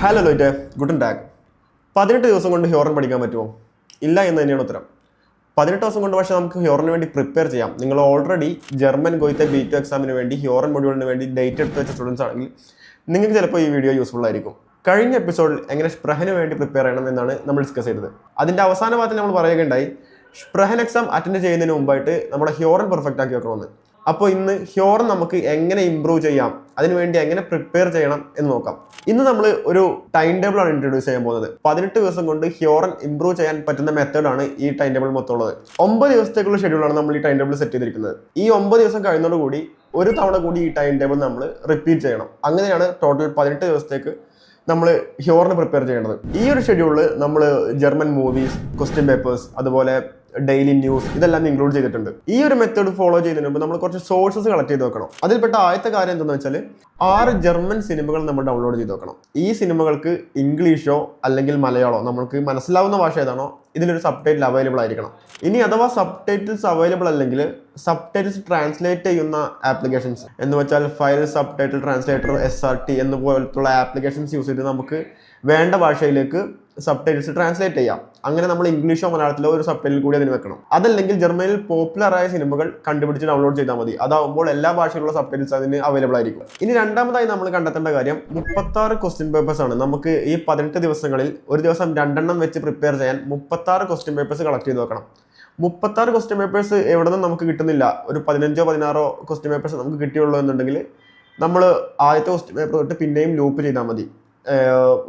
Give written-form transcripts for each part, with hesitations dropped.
Hello ലോയിറ്റ്, ഗുഡൻ tag. 18 ദിവസം കൊണ്ട് ഹ്യോറൻ പഠിക്കാൻ പറ്റുമോ? ഇല്ല എന്ന് തന്നെയാണ് ഉത്തരം. 18 ദിവസം കൊണ്ട് പക്ഷേ നമുക്ക് ഹ്യോറിന് വേണ്ടി പ്രിപ്പയർ ചെയ്യാം. നിങ്ങൾ ഓൾറെഡി ജർമ്മൻ ഗോയിത്തെ B2 എക്സാമിന് വേണ്ടി ഹ്യോറൻ മൊഡ്യൂളിന് വേണ്ടി ഡേറ്റ് എടുത്ത് വെച്ച സ്റ്റുഡൻസ് ആണെങ്കിൽ നിങ്ങൾക്ക് ചിലപ്പോൾ ഈ വീഡിയോ യൂസ്ഫുൾ ആയിരിക്കും. കഴിഞ്ഞ എപ്പിസോഡിൽ എങ്ങനെ സ്പ്രഹന് വേണ്ടി പ്രിപ്പയർ ചെയ്യണം എന്നാണ് നമ്മൾ ഡിസ്കസ് ചെയ്തത്. അതിൻ്റെ അവസാന ഭാഗത്തിൽ നമ്മൾ പറയുകയുണ്ടായി സ്പ്രഹൻ എക്സാം അറ്റൻഡ് ചെയ്യുന്നതിന് മുമ്പായിട്ട് നമ്മുടെ ഹ്യോറൻ പെർഫെക്റ്റ് ആക്കി വെക്കണമെന്ന്. അപ്പോൾ ഇന്ന് ഹ്യോറൻ നമുക്ക് എങ്ങനെ ഇമ്പ്രൂവ് ചെയ്യാം, അതിനുവേണ്ടി എങ്ങനെ പ്രിപ്പയർ ചെയ്യണം എന്ന് നോക്കാം. ഇന്ന് നമ്മൾ ഒരു ടൈം ടേബിൾ ആണ് ഇൻട്രൊഡ്യൂസ് ചെയ്യാൻ പോകുന്നത്. 18 ദിവസം കൊണ്ട് ഹ്യോറൻ ഇമ്പ്രൂവ് ചെയ്യാൻ പറ്റുന്ന മെത്തേഡാണ് ഈ ടൈം ടേബിൾ മൊത്തം ഉള്ളത്. 9 ദിവസത്തേക്കുള്ള ഷെഡ്യൂളാണ് നമ്മൾ ഈ ടൈം ടേബിൾ സെറ്റ് ചെയ്തിരിക്കുന്നത്. ഈ 9 ദിവസം കഴിയുന്നതോടുകൂടി ഒരു തവണ കൂടി ഈ ടൈം ടേബിൾ നമ്മൾ റിപ്പീറ്റ് ചെയ്യണം. അങ്ങനെയാണ് ടോട്ടൽ 18 ദിവസത്തേക്ക് നമ്മൾ ഹ്യോറിന് പ്രിപ്പയർ ചെയ്യേണ്ടത്. ഈ ഒരു ഷെഡ്യൂളിൽ നമ്മൾ ജർമ്മൻ മൂവീസ്, ക്വസ്റ്റ്യൻ പേപ്പേഴ്സ്, അതുപോലെ ഡെയിലി ന്യൂസ് ഇതെല്ലാം ഇൻക്ലൂഡ് ചെയ്തിട്ടുണ്ട്. ഈ ഒരു മെത്തേഡ് ഫോളോ ചെയ്യുന്നതിന് മുമ്പ് നമ്മൾ കുറച്ച് സോഴ്സസ് കളക്ട് ചെയ്ത് വെക്കണം. അതിൽപ്പെട്ട ആദ്യത്തെ കാര്യം എന്താണെന്ന് വെച്ചാൽ 6 ജർമ്മൻ സിനിമകൾ നമ്മൾ ഡൗൺലോഡ് ചെയ്ത് വെക്കണം. ഈ സിനിമകൾക്ക് ഇംഗ്ലീഷോ അല്ലെങ്കിൽ മലയാളമോ നമുക്ക് മനസ്സിലാവുന്ന ഭാഷ ഏതാണോ ഇതിലൊരു സബ് ടൈറ്റിൽ അവൈലബിൾ ആയിരിക്കണം. ഇനി അഥവാ സബ് ടൈറ്റിൽസ് അവൈലബിൾ അല്ലെങ്കിൽ സബ് ടൈറ്റിൽസ് ട്രാൻസ്ലേറ്റ് ചെയ്യുന്ന ആപ്ലിക്കേഷൻസ് എന്ന് വെച്ചാൽ file subtitle translator, SRT എന്നുപോലത്തുള്ള ആപ്ലിക്കേഷൻസ് യൂസ് ചെയ്ത് നമുക്ക് വേണ്ട ഭാഷയിലേക്ക് സബ് ടൈറ്റിൽസ് ട്രാൻസ്ലേറ്റ് ചെയ്യാം. അങ്ങനെ നമ്മൾ ഇംഗ്ലീഷോ മലയാളത്തിലോ ഒരു സബ് ടൈറ്റിൽ കൂടി അതിന് വെക്കണം. അതല്ലെങ്കിൽ ജർമ്മനിൽ പോപ്പുലറായ സിനിമകൾ കണ്ടുപിടിച്ച് ഡൗൺലോഡ് ചെയ്താൽ മതി. അതാവുമ്പോൾ എല്ലാ ഭാഷയിലുള്ള സബ് ടൈറ്റിൽസ് അതിന് അവൈലബിൾ ആയിരിക്കും. ഇനി രണ്ടാമതായി നമ്മൾ കണ്ടെത്തേണ്ട കാര്യം 36 ക്വസ്റ്റ്യൻ പേപ്പേഴ്സ് ആണ്. നമുക്ക് ഈ 18 ദിവസങ്ങളിൽ ഒരു ദിവസം 2 എണ്ണം വെച്ച് പ്രിപ്പയർ ചെയ്യാൻ 36 ക്വസ്റ്റ്യൻ പേപ്പേഴ്സ് കളക്ട് ചെയ്ത് വെക്കണം. 36 ക്വസ്റ്റ്യൻ പേപ്പേഴ്സ് എവിടെ നിന്നും നമുക്ക് കിട്ടുന്നില്ല. ഒരു 15-16 ക്വസ്റ്റ്യൻ പേപ്പേഴ്സ് നമുക്ക് കിട്ടിയുള്ളൂ എന്നുണ്ടെങ്കിൽ നമ്മൾ ആദ്യത്തെ ക്വസ്റ്റ്യൻ പേപ്പർ തൊട്ട് പിന്നെയും ലൂപ്പ് ചെയ്താൽ മതി.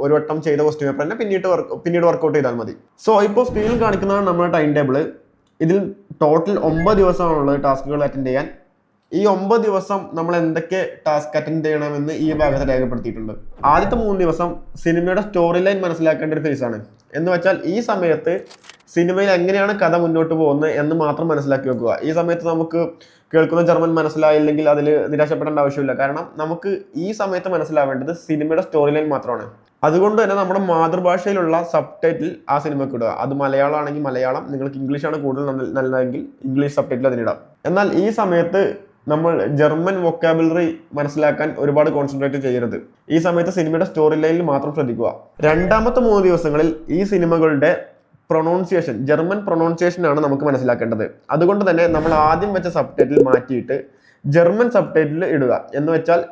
ഒരു വട്ടം ചെയ്ത ക്വസ്റ്റ്യൻ പേപ്പർ തന്നെ പിന്നീട് വർക്കൗട്ട് ചെയ്താൽ മതി. സോ ഇപ്പോൾ സ്ക്രീനിൽ കാണിക്കുന്നതാണ് നമ്മുടെ ടൈം ടേബിൾ. ഇതിൽ ടോട്ടൽ 9 ദിവസമാണുള്ളത് ടാസ്കുകൾ അറ്റൻഡ് ചെയ്യാൻ. ഈ 9 ദിവസം നമ്മൾ എന്തൊക്കെ ടാസ്ക് അറ്റൻഡ് ചെയ്യണമെന്ന് ഈ ഭാഗത്ത് രേഖപ്പെടുത്തിയിട്ടുണ്ട്. ആദ്യത്തെ 3 ദിവസം സിനിമയുടെ സ്റ്റോറി ലൈൻ മനസ്സിലാക്കേണ്ട ഒരു ഫേസ് ആണ്. എന്ന് വെച്ചാൽ ഈ സമയത്ത് സിനിമയിൽ എങ്ങനെയാണ് കഥ മുന്നോട്ട് പോകുന്നത് എന്ന് മാത്രം മനസ്സിലാക്കി വെക്കുക. ഈ സമയത്ത് നമുക്ക് കേൾക്കുന്ന ജർമ്മൻ മനസ്സിലായില്ലെങ്കിൽ അതിൽ നിരാശപ്പെടേണ്ട ആവശ്യമില്ല. കാരണം നമുക്ക് ഈ സമയത്ത് മനസ്സിലാവേണ്ടത് സിനിമയുടെ സ്റ്റോറി ലൈൻ മാത്രമാണ്. അതുകൊണ്ട് തന്നെ നമ്മുടെ മാതൃഭാഷയിലുള്ള സബ് ടൈറ്റിൽ ആ സിനിമയ്ക്ക് ഇടുക. അത് മലയാളം ആണെങ്കിൽ മലയാളം, നിങ്ങൾക്ക് ഇംഗ്ലീഷാണ് കൂടുതൽ നല്ലതെങ്കിൽ ഇംഗ്ലീഷ് സബ് ടൈറ്റിൽ അതിനിടാം. എന്നാൽ ഈ സമയത്ത് നമ്മൾ ജർമ്മൻ വൊക്കാബുലറി മനസ്സിലാക്കാൻ ഒരുപാട് കോൺസെൻട്രേറ്റ് ചെയ്യരുത്. ഈ സമയത്ത് സിനിമയുടെ സ്റ്റോറി ലൈനിൽ മാത്രം ശ്രദ്ധിക്കുക. രണ്ടാമത്തെ 3 ദിവസങ്ങളിൽ ഈ സിനിമകളുടെ പ്രൊണൗൺസിയേഷൻ, ജർമ്മൻ പ്രൊണൗൺസിയേഷൻ ആണ് നമുക്ക് മനസ്സിലാക്കേണ്ടത്. അതുകൊണ്ട് തന്നെ നമ്മൾ ആദ്യം വെച്ച സബ് ടൈറ്റിൽ മാറ്റിയിട്ട് ജർമ്മൻ സബ് ടൈറ്റിൽ ഇടുക. എന്ന് വെച്ചാൽ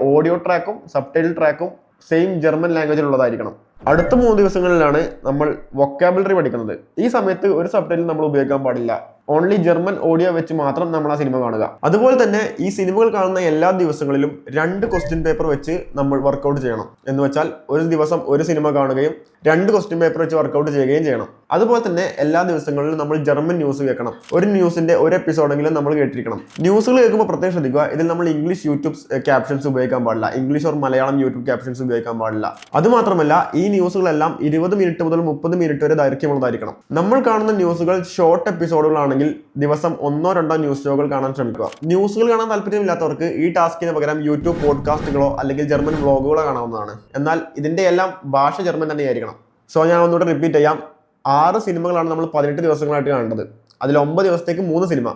ഓഡിയോ ട്രാക്കും സബ് ടൈറ്റിൽ ട്രാക്കും സെയിം ജർമ്മൻ ലാംഗ്വേജിലുള്ളതായിരിക്കണം. അടുത്ത 3 ദിവസങ്ങളിലാണ് നമ്മൾ വൊക്കാബുലറി പഠിക്കുന്നത്. ഈ സമയത്ത് ഒരു സബ് ടൈറ്റിൽ നമ്മൾ ഉപയോഗിക്കാൻ പാടില്ല. ഓൺലി ജർമ്മൻ ഓഡിയോ വെച്ച് മാത്രം നമ്മൾ ആ സിനിമ കാണുക. അതുപോലെ തന്നെ ഈ സിനിമകൾ കാണുന്ന എല്ലാ ദിവസങ്ങളിലും 2 ക്വസ്റ്റ്യൻ പേപ്പർ വെച്ച് നമ്മൾ വർക്കൗട്ട് ചെയ്യണം. എന്ന് വെച്ചാൽ ഒരു ദിവസം ഒരു സിനിമ കാണുകയും 2 ക്വസ്റ്റ്യൻ പേപ്പർ വെച്ച് വർക്കൗട്ട് ചെയ്യുകയും ചെയ്യണം. അതുപോലെ തന്നെ എല്ലാ ദിവസങ്ങളിലും നമ്മൾ ജർമ്മൻ ന്യൂസ് കേൾക്കണം. ഒരു ന്യൂസിന്റെ ഒരു എപ്പിസോഡെങ്കിലും നമ്മൾ കേട്ടിരിക്കണം. ന്യൂസുകൾ കേൾക്കുമ്പോൾ പ്രത്യേകം ശ്രദ്ധിക്കുക, ഇതിൽ നമ്മൾ ഇംഗ്ലീഷ് യൂട്യൂബ് ക്യാപ്ഷൻസ് ഉപയോഗിക്കാൻ പാടില്ല. English or Malayalam YouTube captions ഉപയോഗിക്കാൻ പാടില്ല. അതുമാത്രമല്ല ഈ ന്യൂസുകളെല്ലാം 20 മിനിറ്റ് മുതൽ 30 മിനിറ്റ് വരെ ദൈർഘ്യമുള്ളതായിരിക്കണം. നമ്മൾ കാണുന്ന ന്യൂസുകൾ ഷോർട്ട് എപ്പിസോഡുകളാണെങ്കിൽ ദിവസം 1-2 ന്യൂസ് ഷോകൾ കാണാൻ ശ്രമിക്കുക. ന്യൂസുകൾ കാണാൻ താല്പര്യമില്ലാത്തവർക്ക് ഈ ടാസ്കിന് പകരം യൂട്യൂബ് പോഡ്കാസ്റ്റുകളോ അല്ലെങ്കിൽ ജർമ്മൻ വ്ളോഗുകളോ കാണാവുന്നതാണ്. എന്നാൽ ഇതിന്റെ എല്ലാം ഭാഷ ജർമ്മൻ തന്നെയായിരിക്കണം. സോ ഞാൻ ഒന്നുകൂടെ റിപ്പീറ്റ് ചെയ്യാം. 6 സിനിമകളാണ് നമ്മൾ 18 ദിവസങ്ങളായിട്ട് കാണേണ്ടത്. അതിൽ 9 ദിവസത്തേക്ക് 3 സിനിമ.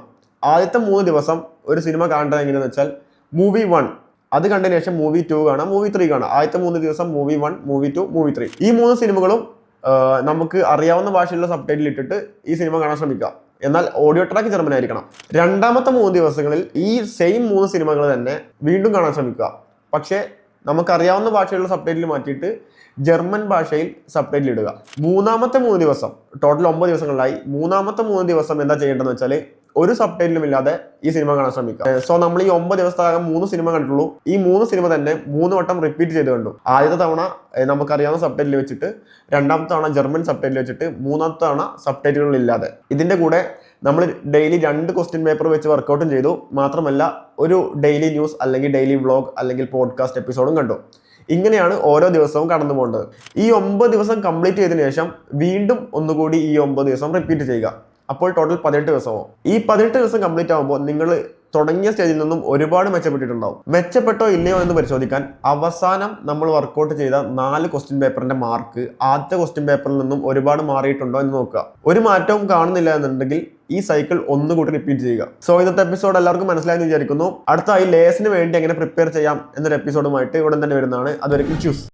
ആദ്യത്തെ 3 ദിവസം ഒരു സിനിമ കാണേണ്ടത് എങ്ങനെയാണെന്ന് വെച്ചാൽ മൂവി 1 അത് കണ്ടതിന് ശേഷം മൂവി 2 കാണാം, മൂവി 3 കാണാം. ആദ്യത്തെ 3 ദിവസം മൂവി 1, മൂവി 2, മൂവി 3 ഈ 3 സിനിമകളും നമുക്ക് അറിയാവുന്ന ഭാഷയിലുള്ള സബ് ടൈറ്റിൽ ഇട്ടിട്ട് ഈ സിനിമ കാണാൻ ശ്രമിക്കുക. എന്നാൽ ഓഡിയോ ട്രാക്ക് ജർമ്മൻ ആയിരിക്കണം. രണ്ടാമത്തെ 3 ദിവസങ്ങളിൽ ഈ സെയിം 3 സിനിമകൾ തന്നെ വീണ്ടും കാണാൻ ശ്രമിക്കുക. പക്ഷേ നമുക്കറിയാവുന്ന ഭാഷയിലുള്ള സബ് ടൈറ്റിൽ മാറ്റിയിട്ട് ജർമ്മൻ ഭാഷയിൽ സബ് ടൈറ്റിൽ ഇടുക. മൂന്നാമത്തെ 3 ദിവസം, ടോട്ടൽ 9 ദിവസങ്ങളിലായി, മൂന്നാമത്തെ 3 ദിവസം എന്താ ചെയ്യേണ്ടതെന്ന് വെച്ചാൽ ഒരു സബ് ടൈറ്റിലും ഇല്ലാതെ ഈ സിനിമ കാണാൻ ശ്രമിക്കുക. സോ നമ്മൾ ഈ 9 ദിവസത്താകം 3 സിനിമ കണ്ടിട്ടുള്ളൂ. ഈ 3 സിനിമ തന്നെ 3 വട്ടം റിപ്പീറ്റ് ചെയ്ത് കണ്ടു. ആദ്യത്തെ തവണ നമുക്കറിയാവുന്ന സബ് ടൈറ്റിൽ വെച്ചിട്ട്, രണ്ടാമത്തെ തവണ ജർമ്മൻ സബ് ടൈറ്റിൽ വെച്ചിട്ട്, മൂന്നാമത്തെ തവണ സബ് ടൈറ്റിലുകൾ ഇല്ലാതെ. ഇതിന്റെ കൂടെ നമ്മൾ ഡെയിലി 2 ക്വസ്റ്റ്യൻ പേപ്പർ വെച്ച് വർക്കൗട്ടും ചെയ്തു. മാത്രമല്ല ഒരു ഡെയിലി ന്യൂസ് അല്ലെങ്കിൽ ഡെയിലി വ്ളോഗ് അല്ലെങ്കിൽ പോഡ്കാസ്റ്റ് എപ്പിസോഡും കണ്ടു. ഇങ്ങനെയാണ് ഓരോ ദിവസവും കടന്നു പോകേണ്ടത്. ഈ 9 ദിവസം കംപ്ലീറ്റ് ചെയ്തതിനു ശേഷം വീണ്ടും ഒന്നുകൂടി ഈ 9 ദിവസം റിപ്പീറ്റ് ചെയ്യുക. അപ്പോൾ ടോട്ടൽ 18 ദിവസമാവും. ഈ 18 ദിവസം കംപ്ലീറ്റ് ആകുമ്പോൾ നിങ്ങൾ തുടങ്ങിയ സ്റ്റേജിൽ നിന്നും ഒരുപാട് മെച്ചപ്പെട്ടിട്ടുണ്ടാവും. മെച്ചപ്പെട്ടോ ഇല്ലയോ എന്ന് പരിശോധിക്കാൻ അവസാനം നമ്മൾ വർക്കൗട്ട് ചെയ്ത 4 ക്വസ്റ്റ്യൻ പേപ്പറിന്റെ മാർക്ക് ആദ്യത്തെ ക്വസ്റ്റ്യൻ പേപ്പറിൽ നിന്നും ഒരുപാട് മാറിയിട്ടുണ്ടോ എന്ന് നോക്കുക. ഒരു മാറ്റവും കാണുന്നില്ല എന്നുണ്ടെങ്കിൽ ഈ സൈക്കിൾ ഒന്നുകൂടി റിപ്പീറ്റ് ചെയ്യുക. സോ ഇന്നത്തെ എപ്പിസോഡ് എല്ലാവർക്കും മനസ്സിലായെന്ന് വിചാരിക്കുന്നു. അടുത്തായി ലേസിന് വേണ്ടി എങ്ങനെ പ്രിപ്പയർ ചെയ്യാം എന്നൊരു എപ്പിസോഡുമായിട്ട് ഉടൻ തന്നെ വരുന്നതാണ്. അതുവരെയും ചൂസ്.